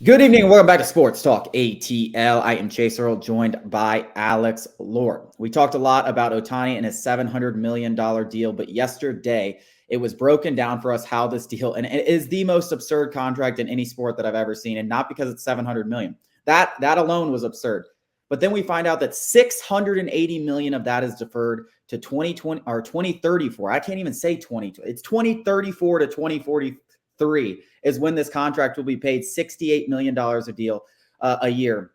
Good evening and welcome back to Sports Talk ATL. I am Chase Earl, joined by Alex Lord. We talked a lot about Ohtani and his $700 million deal, but yesterday it was broken down for us how this deal, and it is the most absurd contract in any sport that I've ever seen, and not because it's $700 million. That alone was absurd. But then we find out that $680 million of that is deferred to 2020 or 2034. I can't even say 2020. It's 2034 to 2043 is when this contract will be paid $68 million a year.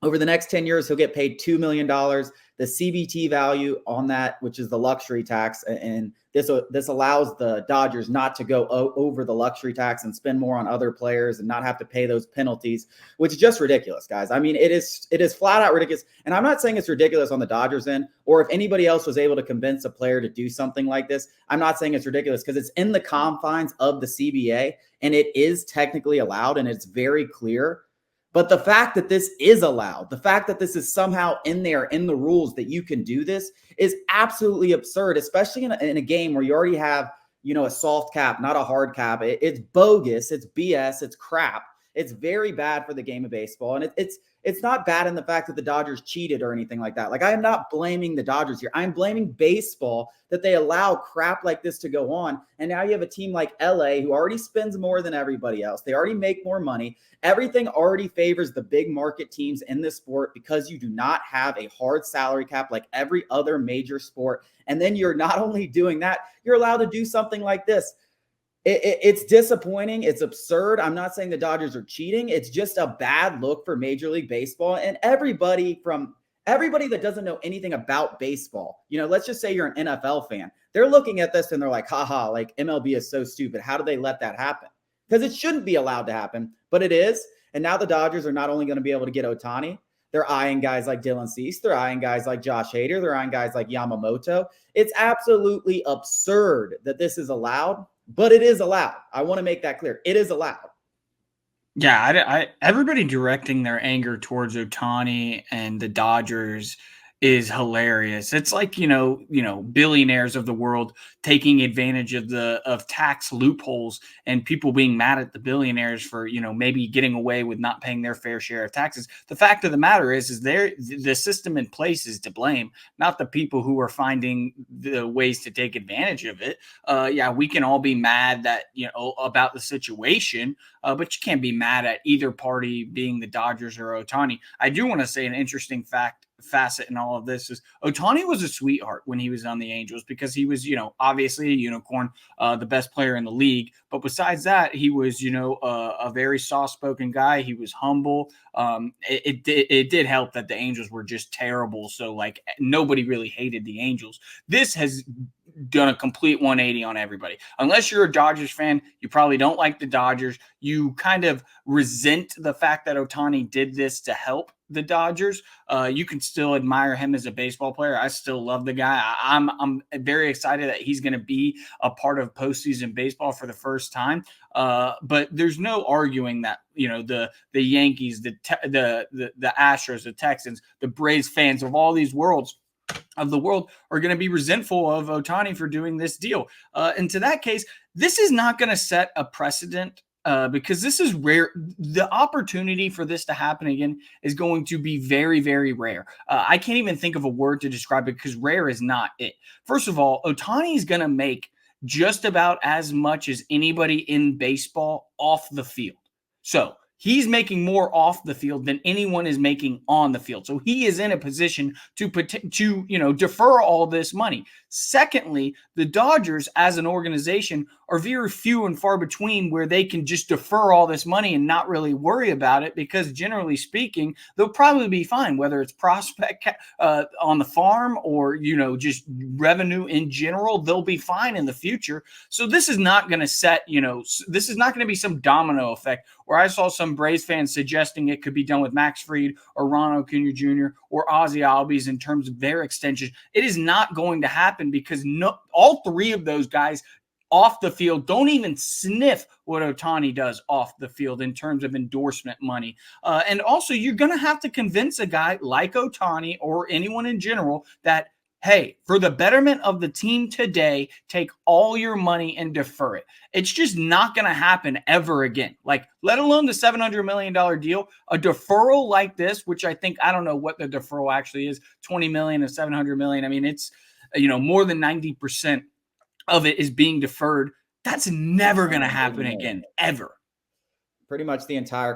Over the next 10 years, he'll get paid $2 million. The CBT value on that, which is the luxury tax, and this allows the Dodgers not to go over the luxury tax and spend more on other players and not have to pay those penalties, which is just ridiculous, guys. I mean, it is flat out ridiculous. And I'm not saying it's ridiculous on the Dodgers end, or if anybody else was able to convince a player to do something like this, I'm not saying it's ridiculous because it's in the confines of the CBA and it is technically allowed and it's very clear. But the fact that this is allowed, the fact that this is somehow in there in the rules that you can do this is absolutely absurd, especially in a game where you already have, a soft cap, not a hard cap. It's bogus. It's BS. It's crap. It's very bad for the game of baseball. And it's not bad in the fact that the Dodgers cheated or anything like that. Like, I am not blaming the Dodgers here. I'm blaming baseball that they allow crap like this to go on. And now you have a team like LA who already spends more than everybody else. They already make more money. Everything already favors the big market teams in this sport because you do not have a hard salary cap like every other major sport. And then you're not only doing that, you're allowed to do something like this. It's disappointing. It's absurd. I'm not saying the Dodgers are cheating. It's just a bad look for Major League Baseball and everybody that doesn't know anything about baseball. Let's just say you're an NFL fan. They're looking at this and they're like, haha, like MLB is so stupid. How do they let that happen? Because it shouldn't be allowed to happen, but it is. And now the Dodgers are not only going to be able to get Ohtani, they're eyeing guys like Dylan Cease. They're eyeing guys like Josh Hader. They're eyeing guys like Yamamoto. It's absolutely absurd that this is allowed, but it is allowed. I want to make that clear. It is allowed. Yeah, everybody directing their anger towards Ohtani and the Dodgers is hilarious. It's like, billionaires of the world taking advantage of tax loopholes and people being mad at the billionaires for, maybe getting away with not paying their fair share of taxes. The fact of the matter is the system in place is to blame, not the people who are finding the ways to take advantage of it. Yeah, we can all be mad that, about the situation, but you can't be mad at either party, being the Dodgers or Ohtani. I do want to say an interesting facet in all of this is Ohtani was a sweetheart when he was on the Angels because he was, obviously a unicorn, the best player in the league. But besides that, he was, a very soft-spoken guy. He was humble. It did help that the Angels were just terrible. So, like, nobody really hated the Angels. This has done a complete 180 on everybody. Unless you're a Dodgers fan, you probably don't like the Dodgers. You kind of resent the fact that Ohtani did this to help the Dodgers. You can still admire him as a baseball player. I still love the guy. I'm very excited that he's going to be a part of postseason baseball for the first time. But there's no arguing that the Yankees, the Astros, the Texans, the Braves fans of all these worlds of the world are going to be resentful of Ohtani for doing this deal. And to that case, this is not going to set a precedent because this is rare. The opportunity for this to happen again is going to be very, very rare. I can't even think of a word to describe it because rare is not it. First of all, Ohtani is going to make just about as much as anybody in baseball off the field. So he's making more off the field than anyone is making on the field. So he is in a position to defer all this money. Secondly, the Dodgers as an organization are very few and far between where they can just defer all this money and not really worry about it because generally speaking, they'll probably be fine, whether it's prospect on the farm or, just revenue in general, they'll be fine in the future. So this is not going to this is not going to be some domino effect where I saw some Braves fans suggesting it could be done with Max Fried or Ron Acuna Jr. or Ozzie Albies in terms of their extension. It is not going to happen because all three of those guys off the field don't even sniff what Ohtani does off the field in terms of endorsement money. And also, you're going to have to convince a guy like Ohtani or anyone in general that, hey, for the betterment of the team today, take all your money and defer it. It's just not going to happen ever again. Like, let alone the $700 million deal, a deferral like this, which I think, I don't know what the deferral actually is, 20 million to 700 million. I mean, it's, more than 90% of it is being deferred. That's never going to happen again, ever. Pretty much the entire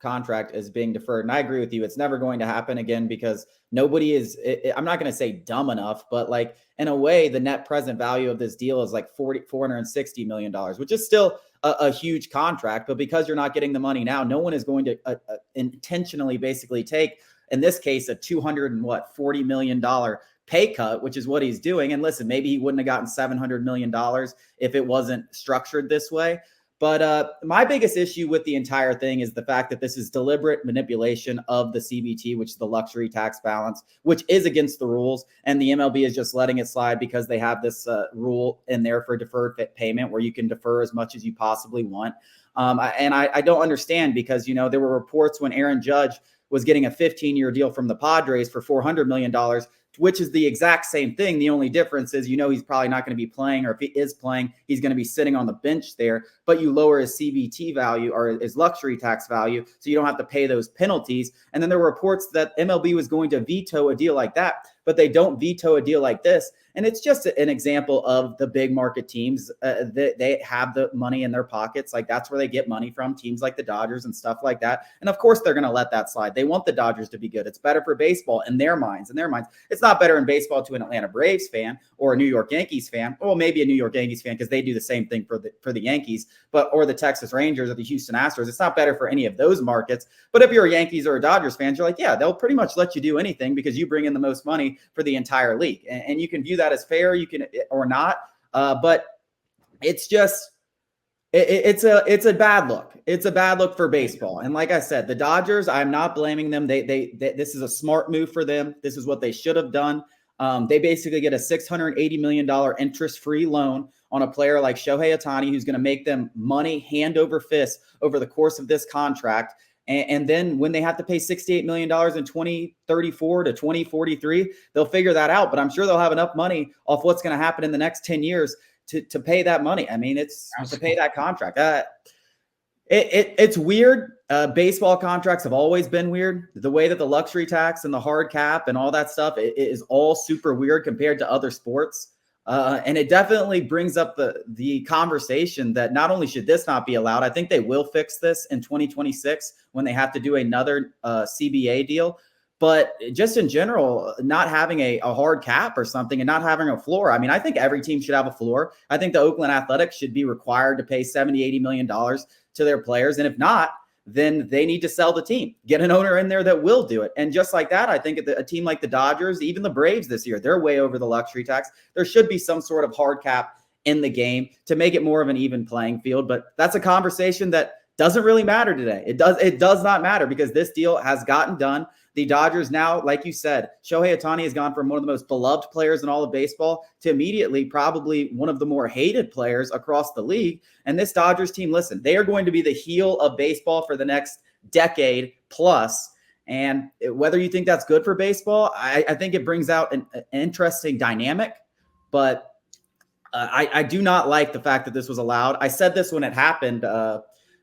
contract is being deferred. And I agree with you. It's never going to happen again because nobody is, I'm not going to say dumb enough, but like in a way, the net present value of this deal is like $460 million, which is still a huge contract. But because you're not getting the money now, no one is going to intentionally basically take, in this case, a $240 million pay cut, which is what he's doing. And listen, maybe he wouldn't have gotten $700 million if it wasn't structured this way. But my biggest issue with the entire thing is the fact that this is deliberate manipulation of the CBT, which is the luxury tax balance, which is against the rules. And the MLB is just letting it slide because they have this rule in there for deferred payment where you can defer as much as you possibly want. I don't understand because, there were reports when Aaron Judge was getting a 15-year deal from the Padres for $400 million, which is the exact same thing. The only difference is, he's probably not going to be playing, or if he is playing, he's going to be sitting on the bench there, but you lower his CBT value or his luxury tax value, so you don't have to pay those penalties. And then there were reports that MLB was going to veto a deal like that, but they don't veto a deal like this. And it's just an example of the big market teams. They have the money in their pockets. Like, that's where they get money from, teams like the Dodgers and stuff like that. And of course, they're going to let that slide. They want the Dodgers to be good. It's better for baseball in their minds. It's not better in baseball to an Atlanta Braves fan or a New York Yankees fan. Well, maybe a New York Yankees fan because they do the same thing for the Yankees, or the Texas Rangers or the Houston Astros. It's not better for any of those markets. But if you're a Yankees or a Dodgers fan, you're like, yeah, they'll pretty much let you do anything because you bring in the most money for the entire league. And you can view that as fair, you can or not. But it's just it's a bad look. It's a bad look for baseball. And like I said, the Dodgers, I'm not blaming them. They this is a smart move for them. This is what they should have done. They basically get a $680 million interest-free loan on a player like Shohei Ohtani, who's going to make them money hand over fist over the course of this contract. And then when they have to pay $68 million in 2034 to 2043, they'll figure that out. But I'm sure they'll have enough money off what's going to happen in the next 10 years to pay that money. I mean, it's to pay that contract. It's weird. Baseball contracts have always been weird. The way that the luxury tax and the hard cap and all that stuff it is all super weird compared to other sports. And it definitely brings up the conversation that not only should this not be allowed, I think they will fix this in 2026 when they have to do another CBA deal. But just in general, not having a hard cap or something and not having a floor. I mean, I think every team should have a floor. I think the Oakland Athletics should be required to pay $70-80 million to their players. And if not, then they need to sell the team, get an owner in there that will do it. And just like that, I think a team like the Dodgers, even the Braves this year, they're way over the luxury tax. There should be some sort of hard cap in the game to make it more of an even playing field. But that's a conversation that doesn't really matter today. It does not matter because this deal has gotten done. The Dodgers now, like you said, Shohei Ohtani has gone from one of the most beloved players in all of baseball to immediately probably one of the more hated players across the league. And this Dodgers team, listen, they are going to be the heel of baseball for the next decade plus. And whether you think that's good for baseball, I think it brings out an interesting dynamic. But I do not like the fact that this was allowed. I said this when it happened,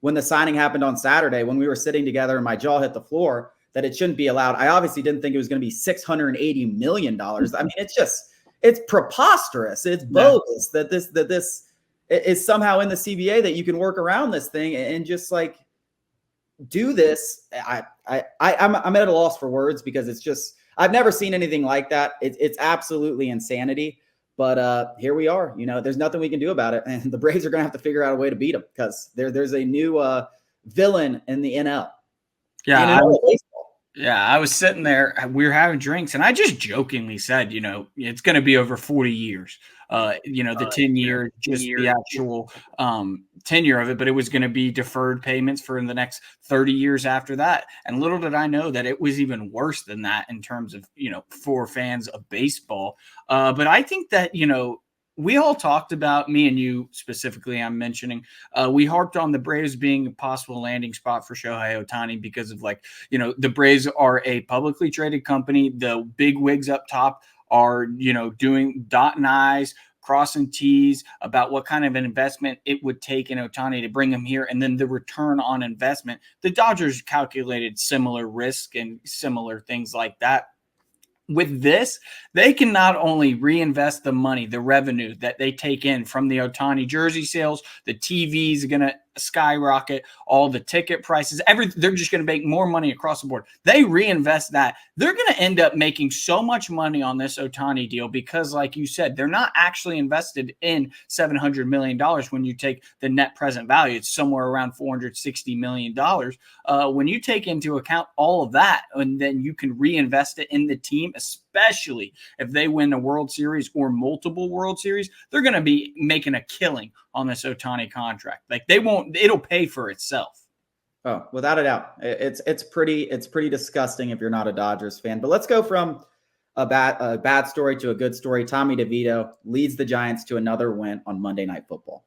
when the signing happened on Saturday, when we were sitting together and my jaw hit the floor, that it shouldn't be allowed. I obviously didn't think it was going to be $680 million. I mean, it's preposterous. It's bogus that this is somehow in the CBA that you can work around this thing and just like do this. I'm at a loss for words because it's just, I've never seen anything like that. It's absolutely insanity. But here we are. There's nothing we can do about it. And the Braves are going to have to figure out a way to beat them because there's a new villain in the NL. Yeah. I was sitting there, we were having drinks, and I just jokingly said, it's going to be over 40 years. The 10 year, just the actual tenure of it, but it was going to be deferred payments for the next 30 years after that. And little did I know that it was even worse than that in terms of, for fans of baseball. But I think that, we all talked about, me and you specifically, I'm mentioning, we harped on the Braves being a possible landing spot for Shohei Ohtani because of the Braves are a publicly traded company. The big wigs up top are, doing dotting I's, crossing T's about what kind of an investment it would take in Ohtani to bring him here, and then the return on investment. The Dodgers calculated similar risk and similar things like that. With this, they can not only reinvest the money, the revenue that they take in from the Ohtani jersey sales, the TVs are going to skyrocket, all the ticket prices, everything. They're just going to make more money across the board. They reinvest that. They're going to end up making so much money on this Ohtani deal because, like you said, they're not actually invested in $700 million when you take the net present value. It's somewhere around $460 million. When you take into account all of that, and then you can reinvest it in the team, especially if they win a World Series or multiple World Series, they're going to be making a killing on this Ohtani contract. Like it'll pay for itself. Oh, without a doubt. It's pretty disgusting if you're not a Dodgers fan. But let's go from a bad story to a good story. Tommy DeVito leads the Giants to another win on Monday Night Football.